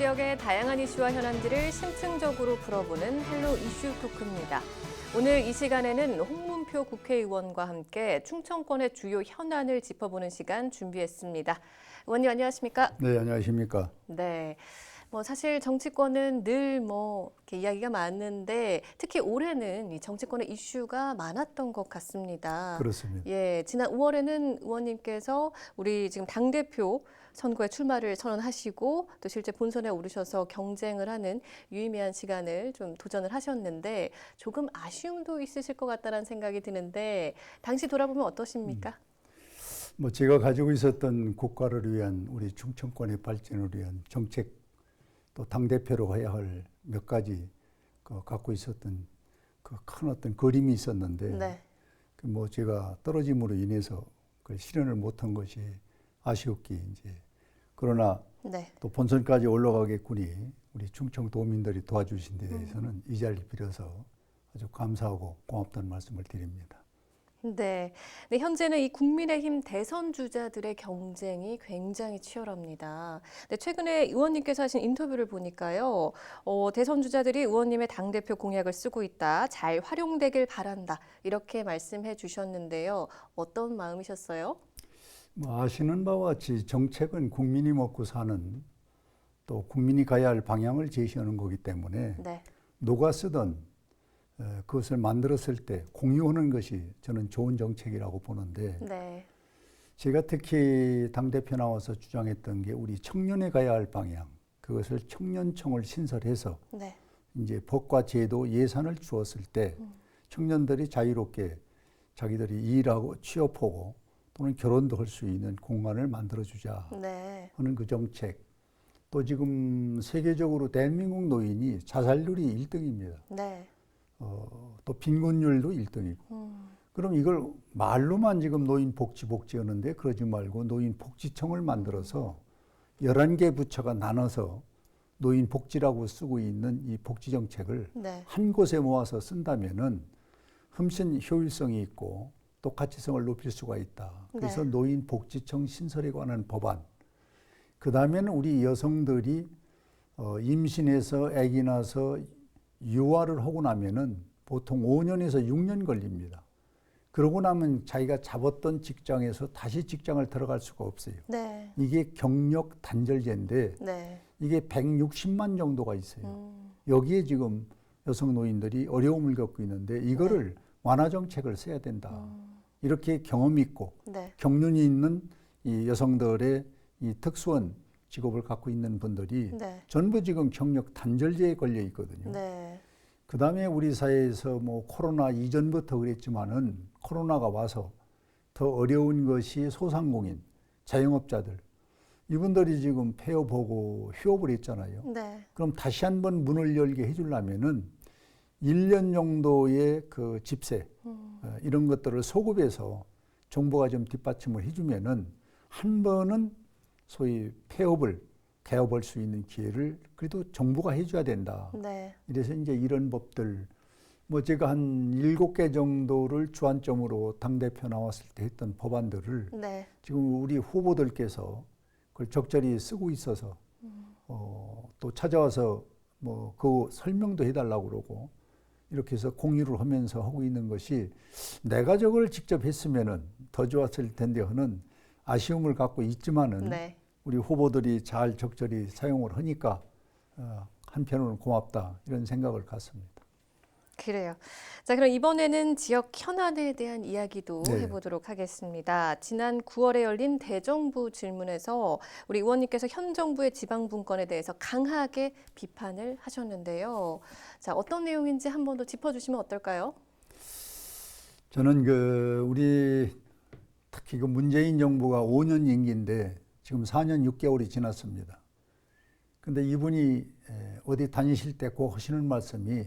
지역의 다양한 이슈와 현안들을 심층적으로 풀어보는 헬로 이슈 토크입니다. 오늘 이 시간에는 홍문표 국회의원과 함께 충청권의 주요 현안을 짚어보는 시간 준비했습니다. 의원님 안녕하십니까? 네, 안녕하십니까? 네. 사실 정치권은 늘 이렇게 이야기가 많은데 특히 올해는 이 정치권의 이슈가 많았던 것 같습니다. 그렇습니다. 예, 지난 5월에는 의원님께서 우리 지금 당대표 선거에 출마를 선언하시고 또 실제 본선에 오르셔서 경쟁을 하는 유의미한 시간을 좀 도전을 하셨는데 조금 아쉬움도 있으실 것 같다는 생각이 드는데 당시 돌아보면 어떠십니까? 제가 가지고 있었던 국가를 위한 우리 충청권의 발전을 위한 정책 또 당대표로 해야 할 몇 가지 갖고 있었던 그 큰 어떤 그림이 있었는데 네. 제가 떨어짐으로 인해서 그 실현을 못한 것이 아쉬웠기 이제 그러나 네. 또 본선까지 올라가겠구니 우리 충청도민들이 도와주신 데 대해서는 이 자리를 빌어서 아주 감사하고 고맙다는 말씀을 드립니다. 네. 네, 현재는 이 국민의힘 대선 주자들의 경쟁이 굉장히 치열합니다. 네, 최근에 의원님께서 하신 인터뷰를 보니까요, 대선 주자들이 의원님의 당대표 공약을 쓰고 있다, 잘 활용되길 바란다, 이렇게 말씀해 주셨는데요. 어떤 마음이셨어요? 아시는 바와 같이 정책은 국민이 먹고 사는 또 국민이 가야 할 방향을 제시하는 거기 때문에 네. 누가 쓰든 그것을 만들었을 때 공유하는 것이 저는 좋은 정책이라고 보는데 네. 제가 특히 당대표 나와서 주장했던 게 우리 청년에 가야 할 방향, 그것을 청년청을 신설해서 네. 이제 법과 제도, 예산을 주었을 때 청년들이 자유롭게 자기들이 일하고 취업하고 또는 결혼도 할 수 있는 공간을 만들어주자 네. 하는 그 정책. 또 지금 세계적으로 대한민국 노인이 자살률이 1등입니다. 네. 또 빈곤율도 1등이고. 그럼 이걸 말로만 지금 노인 복지 하는데 그러지 말고 노인 복지청을 만들어서 11개 부처가 나눠서 노인 복지라고 쓰고 있는 이 복지 정책을 네. 한 곳에 모아서 쓴다면은 훨씬 효율성이 있고 또 가치성을 높일 수가 있다. 그래서 네. 노인 복지청 신설에 관한 법안. 그 다음에는 우리 여성들이 임신해서 아기 낳아서 유아를 하고 나면은 보통 5년에서 6년 걸립니다. 그러고 나면 자기가 잡았던 직장에서 다시 직장을 들어갈 수가 없어요. 네. 이게 경력 단절제인데 네. 이게 160만 정도가 있어요. 여기에 지금 여성 노인들이 어려움을 겪고 있는데 이거를 완화 정책을 써야 된다. 이렇게 경험 있고 네. 경륜이 있는 이 여성들의 이 특수한 직업을 갖고 있는 분들이 네. 전부 지금 경력 단절제에 걸려 있거든요. 네. 그 다음에 우리 사회에서 코로나 이전부터 그랬지만은 코로나가 와서 더 어려운 것이 소상공인, 자영업자들. 이분들이 지금 폐업하고 휴업을 했잖아요. 네. 그럼 다시 한번 문을 열게 해주려면은 1년 정도의 그 집세, 이런 것들을 소급해서 정부가 좀 뒷받침을 해주면은 한 번은 소위 폐업을 개업할 수 있는 기회를 그래도 정부가 해줘야 된다. 네. 이래서 이제 이런 법들, 제가 한 7개 정도를 주안점으로 당대표 나왔을 때 했던 법안들을 네. 지금 우리 후보들께서 그걸 적절히 쓰고 있어서 또 찾아와서 그 설명도 해달라고 그러고 이렇게 해서 공유를 하면서 하고 있는 것이 내가 저걸 직접 했으면은 더 좋았을 텐데 하는 아쉬움을 갖고 있지만은 네. 우리 후보들이 잘 적절히 사용을 하니까 한편으로는 고맙다 이런 생각을 갖습니다. 그래요. 자, 그럼 이번에는 지역 현안에 대한 이야기도 네. 해보도록 하겠습니다. 지난 9월에 열린 대정부 질문에서 우리 의원님께서 현 정부의 지방 분권에 대해서 강하게 비판을 하셨는데요. 자, 어떤 내용인지 한 번 더 짚어주시면 어떨까요? 저는 우리 특히 문재인 정부가 5년 임기인데 지금 4년 6개월이 지났습니다. 근데 이분이 어디 다니실 때 꼭 하시는 말씀이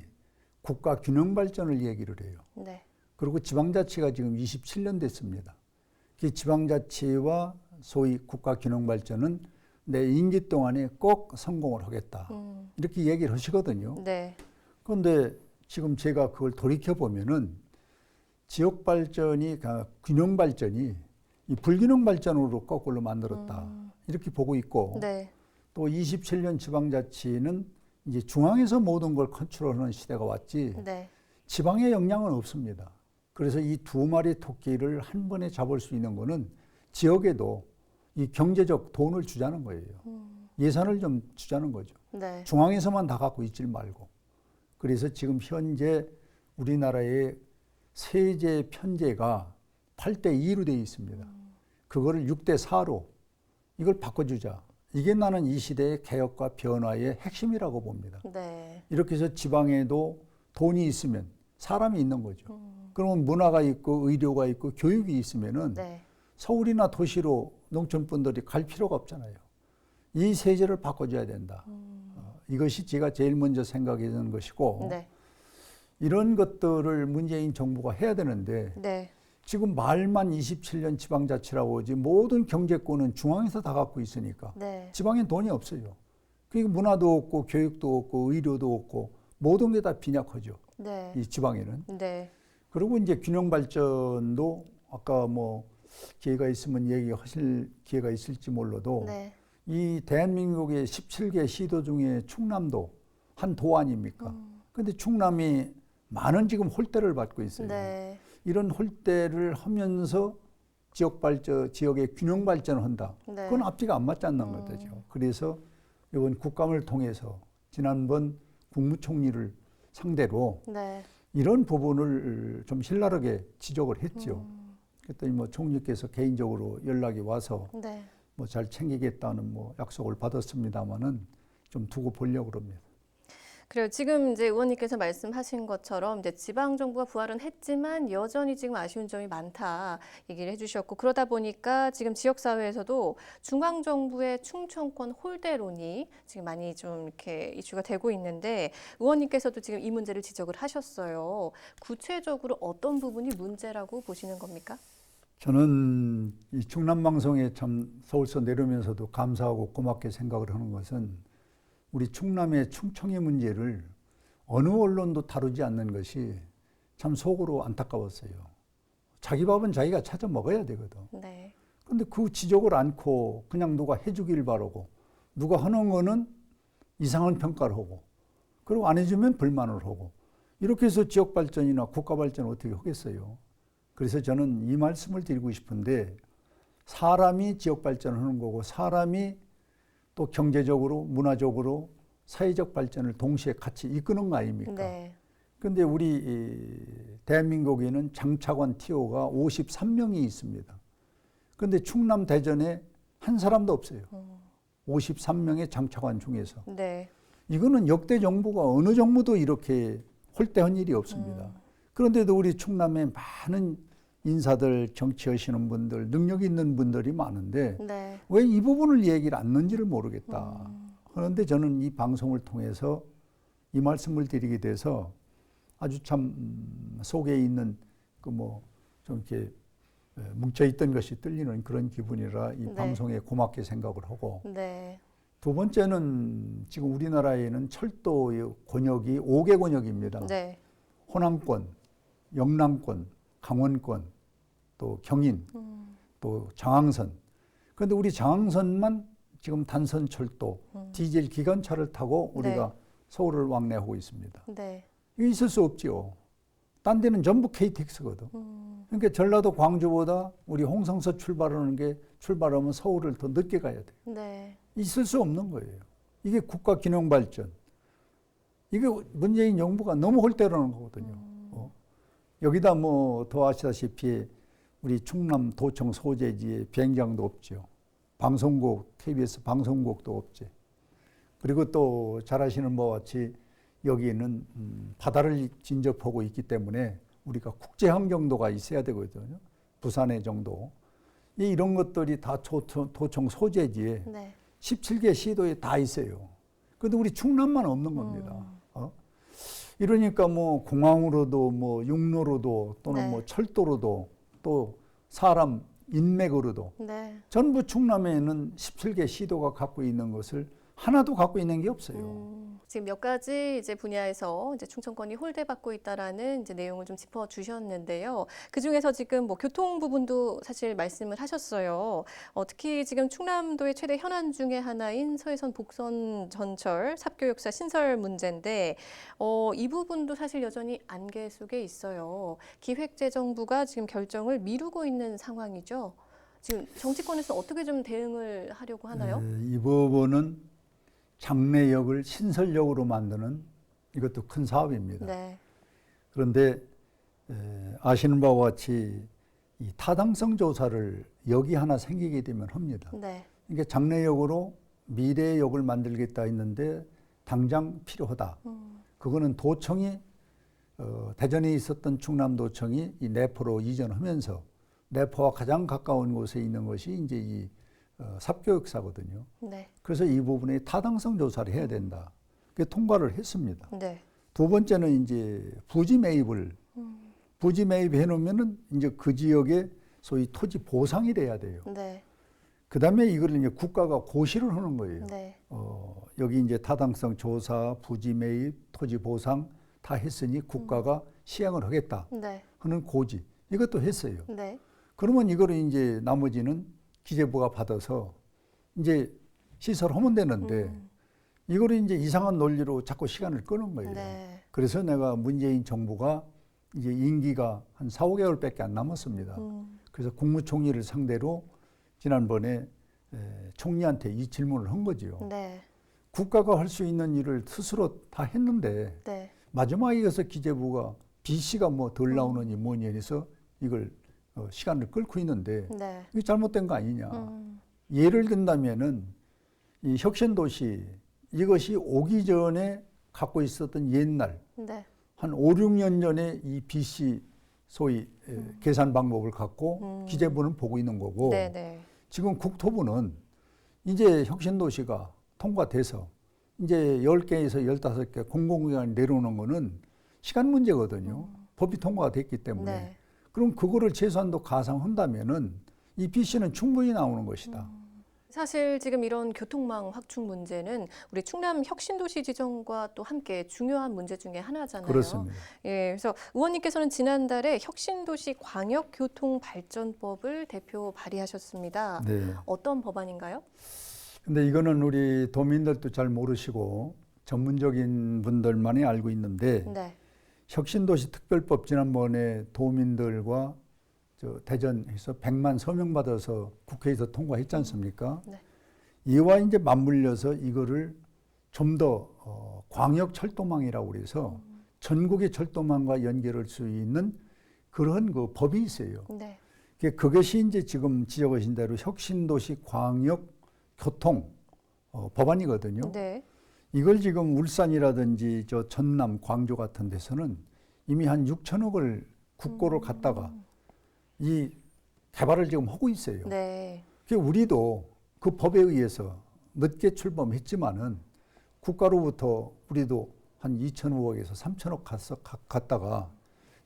국가 균형 발전을 얘기를 해요. 네. 그리고 지방자치가 지금 27년 됐습니다. 그 지방자치와 소위 국가 균형 발전은 내 임기 동안에 꼭 성공을 하겠다. 이렇게 얘기를 하시거든요. 네. 그런데 지금 제가 그걸 돌이켜 보면은 지역 발전이 균형 발전이 이 불균형 발전으로 거꾸로 만들었다. 이렇게 보고 있고 네. 또 27년 지방자치는 이제 중앙에서 모든 걸 컨트롤하는 시대가 왔지 네. 지방의 영향은 없습니다. 그래서 이 두 마리 토끼를 한 번에 잡을 수 있는 거는 지역에도 이 경제적 돈을 주자는 거예요. 예산을 좀 주자는 거죠. 네. 중앙에서만 다 갖고 있질 말고. 그래서 지금 현재 우리나라의 세제 편제가 8대 2로 되어 있습니다. 그거를 6대 4로 이걸 바꿔주자. 이게 나는 이 시대의 개혁과 변화의 핵심이라고 봅니다. 네. 이렇게 해서 지방에도 돈이 있으면 사람이 있는 거죠. 그러면 문화가 있고 의료가 있고 교육이 있으면은 네. 서울이나 도시로 농촌 분들이 갈 필요가 없잖아요. 이 세제를 바꿔줘야 된다. 이것이 제가 제일 먼저 생각하는 것이고 네. 이런 것들을 문재인 정부가 해야 되는데 네. 지금 말만 27년 지방자치라고 하지 모든 경제권은 중앙에서 다 갖고 있으니까 네. 지방엔 돈이 없어요. 그러니까 문화도 없고 교육도 없고 의료도 없고 모든 게 다 빈약하죠. 네. 이 지방에는. 네. 그리고 이제 균형 발전도 아까 뭐 기회가 있으면 얘기하실 기회가 있을지 몰라도 네. 이 대한민국의 17개 시도 중에 충남도 한 도 아닙니까? 근데 충남이 많은 지금 홀대를 받고 있어요. 네. 이런 홀대를 하면서 지역 발전, 지역의 균형 발전을 한다. 네. 그건 앞뒤가 안 맞지 않는 거죠. 그래서 이번 국감을 통해서 지난번 국무총리를 상대로 네. 이런 부분을 좀 신랄하게 지적을 했죠. 그랬더니 뭐 총리께서 개인적으로 연락이 와서 네. 뭐 잘 챙기겠다는 뭐 약속을 받았습니다마는 좀 두고 보려고 그럽니다. 그래요. 지금 이제 의원님께서 말씀하신 것처럼 이제 지방 정부가 부활은 했지만 여전히 지금 아쉬운 점이 많다 얘기를 해주셨고 그러다 보니까 지금 지역 사회에서도 중앙 정부의 충청권 홀대론이 지금 많이 좀 이렇게 이슈가 되고 있는데 의원님께서도 지금 이 문제를 지적을 하셨어요. 구체적으로 어떤 부분이 문제라고 보시는 겁니까? 저는 이 충남 방송에 참 서울서 내려오면서도 감사하고 고맙게 생각을 하는 것은 우리 충남의 충청의 문제를 어느 언론도 다루지 않는 것이 참 속으로 안타까웠어요. 자기 밥은 자기가 찾아 먹어야 되거든. 네. 근데 그 지적을 않고 그냥 누가 해주길 바라고 누가 하는 거는 이상한 평가를 하고 그리고 안 해주면 불만을 하고 이렇게 해서 지역 발전이나 국가 발전을 어떻게 하겠어요. 그래서 저는 이 말씀을 드리고 싶은데 사람이 지역 발전을 하는 거고 사람이 또 경제적으로 문화적으로 사회적 발전을 동시에 같이 이끄는 거 아닙니까? 네. 그런데 우리 대한민국에는 장차관 TO가 53명이 있습니다. 그런데 충남 대전에 한 사람도 없어요. 53명의 장차관 중에서. 네. 이거는 역대 정부가 어느 정부도 이렇게 홀대한 일이 없습니다. 그런데도 우리 충남에 많은 인사들, 정치하시는 분들, 능력 있는 분들이 많은데 네. 왜 이 부분을 얘기를 않는지를 모르겠다. 그런데 저는 이 방송을 통해서 이 말씀을 드리게 돼서 아주 참 속에 있는 그 뭐 좀 이렇게 뭉쳐있던 것이 뚫리는 그런 기분이라 이 네. 방송에 고맙게 생각을 하고 네. 두 번째는 지금 우리나라에는 철도의 권역이 5개 권역입니다. 네. 호남권, 영남권, 강원권, 또 경인, 또 장항선. 그런데 우리 장항선만 지금 단선 철도, 디젤 기관차를 타고 우리가 네. 서울을 왕래하고 있습니다. 네. 이거 있을 수 없지요. 딴 데는 전부 KTX거든. 그러니까 전라도 광주보다 우리 홍성서 출발하면 서울을 더 늦게 가야 돼요. 네. 있을 수 없는 거예요. 이게 국가 균형 발전. 이게 문재인 정부가 너무 홀대로는 거거든요. 여기다 뭐 더 아시다시피 우리 충남 도청 소재지에 비행장도 없죠. 방송국, KBS 방송국도 없지. 그리고 또 잘 아시는 바와 같이 여기는 바다를 진접하고 있기 때문에 우리가 국제 항정도가 있어야 되거든요. 부산의 정도. 이런 것들이 다 도청 소재지에 네. 17개 시도에 다 있어요. 그런데 우리 충남만 없는 겁니다. 이러니까 뭐 공항으로도 뭐 육로로도 또는 네. 뭐 철도로도 또 사람 인맥으로도 네. 전부 충남에는 17개 시도가 갖고 있는 것을 하나도 갖고 있는 게 없어요. 지금 몇 가지 이제 분야에서 이제 충청권이 홀대받고 있다라는 이제 내용을 좀 짚어 주셨는데요. 그 중에서 지금 뭐 교통 부분도 사실 말씀을 하셨어요. 특히 지금 충남도의 최대 현안 중에 하나인 서해선 복선 전철 삽교역사 신설 문제인데 이 부분도 사실 여전히 안개 속에 있어요. 기획재정부가 지금 결정을 미루고 있는 상황이죠. 지금 정치권에서 어떻게 좀 대응을 하려고 하나요? 이 부분은 장래역을 신설역으로 만드는 이것도 큰 사업입니다. 네. 그런데 아시는 바와 같이 이 타당성 조사를 역이 하나 생기게 되면 합니다. 네. 이게 장래역으로 미래의 역을 만들겠다 했는데 당장 필요하다. 그거는 도청이 대전에 있었던 충남도청이 이 내포로 이전하면서 내포와 가장 가까운 곳에 있는 것이 이제 이 삽교역사거든요. 네. 그래서 이 부분에 타당성 조사를 해야 된다. 그게 통과를 했습니다. 네. 두 번째는 이제 부지 매입을 부지 매입해 놓으면은 이제 그 지역에 소위 토지 보상이 돼야 돼요. 네. 그다음에 이걸 이제 국가가 고시를 하는 거예요. 네. 여기 이제 타당성 조사, 부지 매입, 토지 보상 다 했으니 국가가 시행을 하겠다 네. 하는 고지 이것도 했어요. 네. 그러면 이거를 이제 나머지는 기재부가 받아서 이제 시설하면 되는데 이거를 이제 이상한 논리로 자꾸 시간을 끄는 거예요. 네. 그래서 내가 문재인 정부가 이제 임기가 한 4, 5개월밖에 안 남았습니다. 그래서 국무총리를 상대로 지난번에 총리한테 이 질문을 한 거지요. 네. 국가가 할 수 있는 일을 스스로 다 했는데 네. 마지막에 가서 기재부가 B씨가 뭐 덜 나오느니 뭐니 해서 이걸 시간을 끌고 있는데 네. 이게 잘못된 거 아니냐. 예를 든다면은 이 혁신도시 이것이 오기 전에 갖고 있었던 옛날 네. 한 5, 6년 전에 이 BC 소위 계산 방법을 갖고 기재부는 보고 있는 거고 네. 네. 지금 국토부는 이제 혁신도시가 통과돼서 이제 10개에서 15개 공공기관이 내려오는 거는 시간 문제거든요. 법이 통과가 됐기 때문에. 네. 그럼 그거를 최소한도 가상한다면은 이 BC는 충분히 나오는 것이다. 사실 지금 이런 교통망 확충 문제는 우리 충남 혁신도시 지정과 또 함께 중요한 문제 중에 하나잖아요. 그렇습니다. 예, 그래서 의원님께서는 지난달에 혁신도시 광역교통발전법을 대표 발의하셨습니다. 네. 어떤 법안인가요? 근데 이거는 우리 도민들도 잘 모르시고 전문적인 분들만이 알고 있는데 네. 혁신도시 특별법 지난번에 도민들과 대전에서 100만 서명 받아서 국회에서 통과했지 않습니까? 네. 이와 이제 맞물려서 이거를 좀 더 광역 철도망이라고 그래서 전국의 철도망과 연결할 수 있는 그런 그 법이 있어요. 네. 그것이 이제 지금 지적하신 대로 혁신도시 광역 교통 법안이거든요. 네. 이걸 지금 울산이라든지 저 전남, 광주 같은 데서는 이미 한 6천억을 국고를 갖다가 이 개발을 지금 하고 있어요. 네. 우리도 그 법에 의해서 늦게 출범했지만은 국가로부터 우리도 한 2,500에서 3,000억 갔다가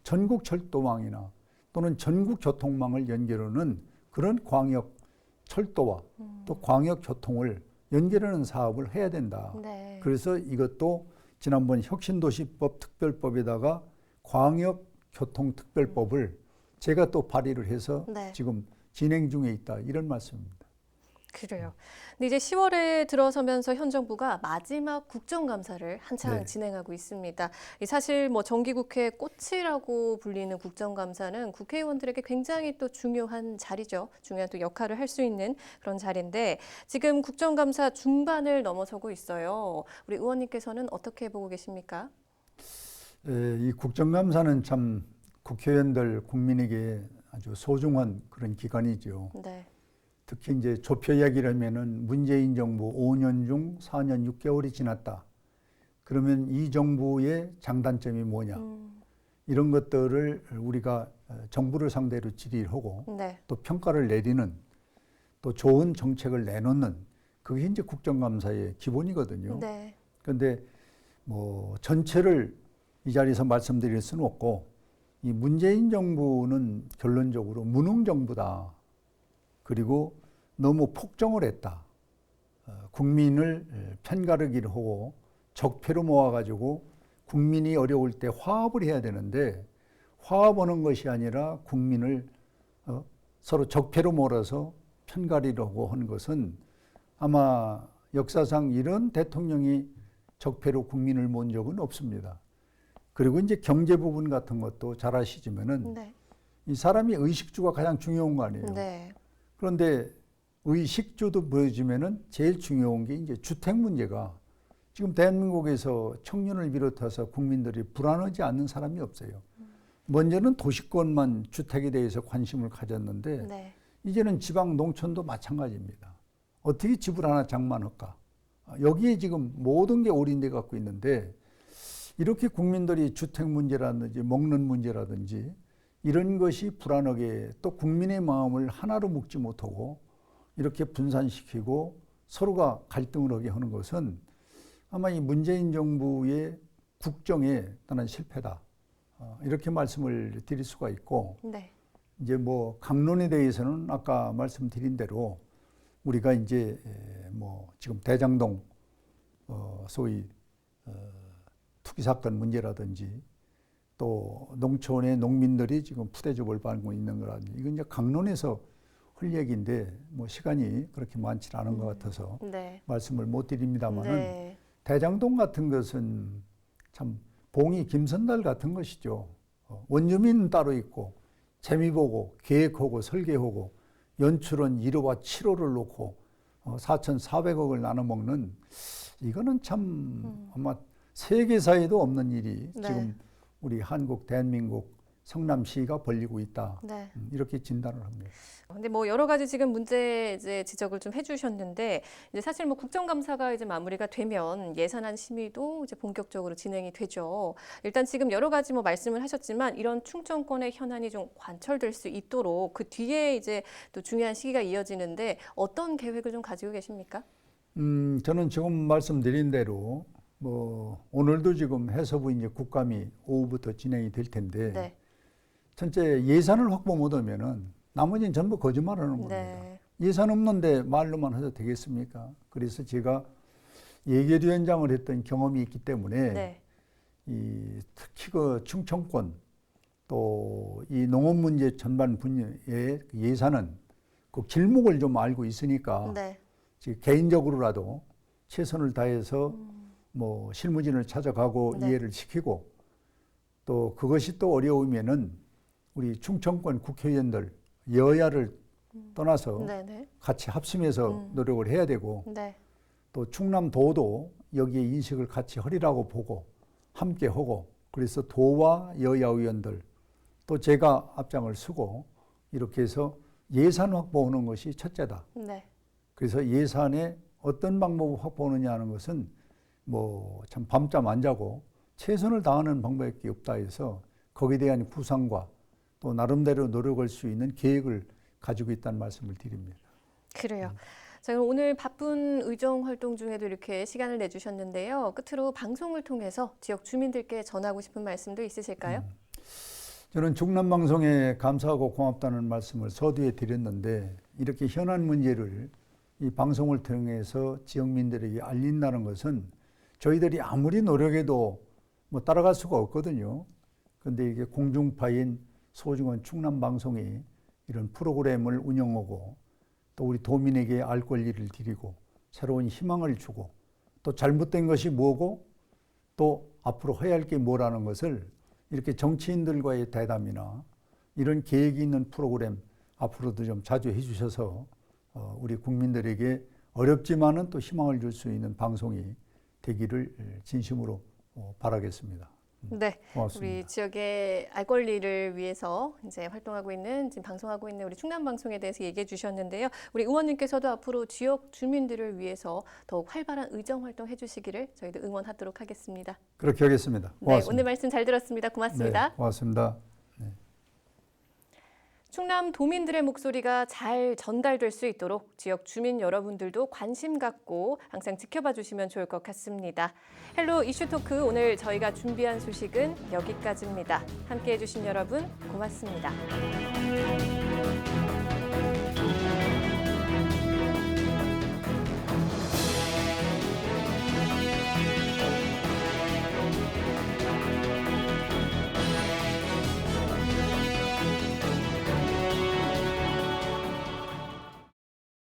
전국 철도망이나 또는 전국 교통망을 연결하는 그런 광역 철도와 또 광역 교통을 연결하는 사업을 해야 된다. 네. 그래서 이것도 지난번 혁신도시법 특별법에다가 광역교통특별법을 제가 또 발의를 해서 네. 지금 진행 중에 있다 이런 말씀입니다. 그래요. 근데 이제 10월에 들어서면서 현 정부가 마지막 국정감사를 한창 네. 진행하고 있습니다. 사실 뭐 정기국회 꽃이라고 불리는 국정감사는 국회의원들에게 굉장히 또 중요한 자리죠. 중요한 또 역할을 할 수 있는 그런 자리인데 지금 국정감사 중반을 넘어서고 있어요. 우리 의원님께서는 어떻게 보고 계십니까? 이 국정감사는 참 국회의원들 국민에게 아주 소중한 그런 기관이죠. 네. 특히 이제 좁혀 이야기를 하면은 문재인 정부 5년 중 4년 6개월이 지났다. 그러면 이 정부의 장단점이 뭐냐. 이런 것들을 우리가 정부를 상대로 질의하고 네. 또 평가를 내리는 또 좋은 정책을 내놓는 그게 이제 국정감사의 기본이거든요. 네. 그런데 뭐 전체를 이 자리에서 말씀드릴 수는 없고 이 문재인 정부는 결론적으로 무능 정부다. 그리고 너무 폭정을 했다. 국민을 편가르기를 하고 적폐로 모아가지고 국민이 어려울 때 화합을 해야 되는데 화합하는 것이 아니라 국민을 서로 적폐로 몰아서 편가르려고 하는 것은 아마 역사상 이런 대통령이 적폐로 국민을 모은 적은 없습니다. 그리고 이제 경제 부분 같은 것도 잘 아시지만은 네. 이 사람이 의식주가 가장 중요한 거 아니에요. 네. 그런데 의식주도 보여주면은 제일 중요한 게 이제 주택 문제가 지금 대한민국에서 청년을 비롯해서 국민들이 불안하지 않는 사람이 없어요. 먼저는 도시권만 주택에 대해서 관심을 가졌는데 네. 이제는 지방 농촌도 마찬가지입니다. 어떻게 집을 하나 장만할까? 여기에 지금 모든 게 올인돼 갖고 있는데 이렇게 국민들이 주택 문제라든지 먹는 문제라든지 이런 것이 불안하게 또 국민의 마음을 하나로 묶지 못하고 이렇게 분산시키고 서로가 갈등을 하게 하는 것은 아마 이 문재인 정부의 국정에 떠난 실패다. 이렇게 말씀을 드릴 수가 있고 네. 이제 뭐 강론에 대해서는 아까 말씀드린 대로 우리가 이제 뭐 지금 대장동 소위 투기 사건 문제라든지 또 농촌의 농민들이 지금 푸대접을 받고 있는 거라든지 이건 이제 강론에서 할 얘기인데 뭐 시간이 그렇게 많지 않은 것 같아서 네. 말씀을 못 드립니다만은 네. 대장동 같은 것은 참 봉이 김선달 같은 것이죠. 원주민은 따로 있고 재미 보고 계획하고 설계하고 연출은 1호와 7호를 놓고 4,400억을 나눠 먹는 이거는 참 아마 세계사에도 없는 일이 네. 지금 우리 한국 대한민국 성남시가 벌리고 있다. 네. 이렇게 진단을 합니다. 근데 뭐 여러 가지 지금 문제 이제 지적을 좀 해주셨는데 이제 사실 뭐 국정감사가 이제 마무리가 되면 예산안 심의도 이제 본격적으로 진행이 되죠. 일단 지금 여러 가지 뭐 말씀을 하셨지만 이런 충청권의 현안이 좀 관철될 수 있도록 그 뒤에 이제 또 중요한 시기가 이어지는데 어떤 계획을 좀 가지고 계십니까? 저는 지금 말씀드린 대로 뭐 오늘도 지금 해서부 이제 국감이 오후부터 진행이 될 텐데 네. 전체 예산을 확보 못하면은 나머지는 전부 거짓말하는 겁니다. 네. 예산 없는데 말로만 해도 되겠습니까? 그래서 제가 예결위원장을 했던 경험이 있기 때문에 네. 이 특히 그 충청권 또 이 농업 문제 전반 분야의 예산은 그 길목을 좀 알고 있으니까 네. 지금 개인적으로라도 최선을 다해서 뭐 실무진을 찾아가고 네. 이해를 시키고 또 그것이 또 어려우면은 우리 충청권 국회의원들 여야를 떠나서 네네. 같이 합심해서 노력을 해야 되고 네. 또 충남도도 여기에 인식을 같이 하리라고 보고 함께 하고 그래서 도와 여야 의원들 또 제가 앞장을 서고 이렇게 해서 예산 확보하는 것이 첫째다. 네. 그래서 예산에 어떤 방법을 확보하느냐 하는 것은 뭐 참 밤잠 안 자고 최선을 다하는 방법밖에 없다 해서 거기에 대한 구상과 또 나름대로 노력할 수 있는 계획을 가지고 있다는 말씀을 드립니다. 그래요. 자, 그럼 오늘 바쁜 의정 활동 중에도 이렇게 시간을 내주셨는데요. 끝으로 방송을 통해서 지역 주민들께 전하고 싶은 말씀도 있으실까요? 저는 충남방송에 감사하고 고맙다는 말씀을 서두에 드렸는데 이렇게 현안 문제를 이 방송을 통해서 지역민들에게 알린다는 것은 저희들이 아무리 노력해도 뭐 따라갈 수가 없거든요. 그런데 이게 공중파인 소중한 충남방송이 이런 프로그램을 운영하고 또 우리 도민에게 알 권리를 드리고 새로운 희망을 주고 또 잘못된 것이 뭐고 또 앞으로 해야 할 게 뭐라는 것을 이렇게 정치인들과의 대담이나 이런 계획이 있는 프로그램 앞으로도 좀 자주 해주셔서 우리 국민들에게 어렵지만은 또 희망을 줄 수 있는 방송이 되기를 진심으로 바라겠습니다. 네, 고맙습니다. 우리 지역의 알 권리를 위해서 이제 활동하고 있는, 지금 방송하고 있는 우리 충남방송에 대해서 얘기해 주셨는데요. 우리 의원님께서도 앞으로 지역 주민들을 위해서 더욱 활발한 의정 활동 해주시기를 저희도 응원하도록 하겠습니다. 그렇게 하겠습니다. 고맙습니다. 네, 오늘 말씀 잘 들었습니다. 고맙습니다. 네, 고맙습니다. 충남 도민들의 목소리가 잘 전달될 수 있도록 지역 주민 여러분들도 관심 갖고 항상 지켜봐 주시면 좋을 것 같습니다. 헬로 이슈토크 오늘 저희가 준비한 소식은 여기까지입니다. 함께해 주신 여러분 고맙습니다.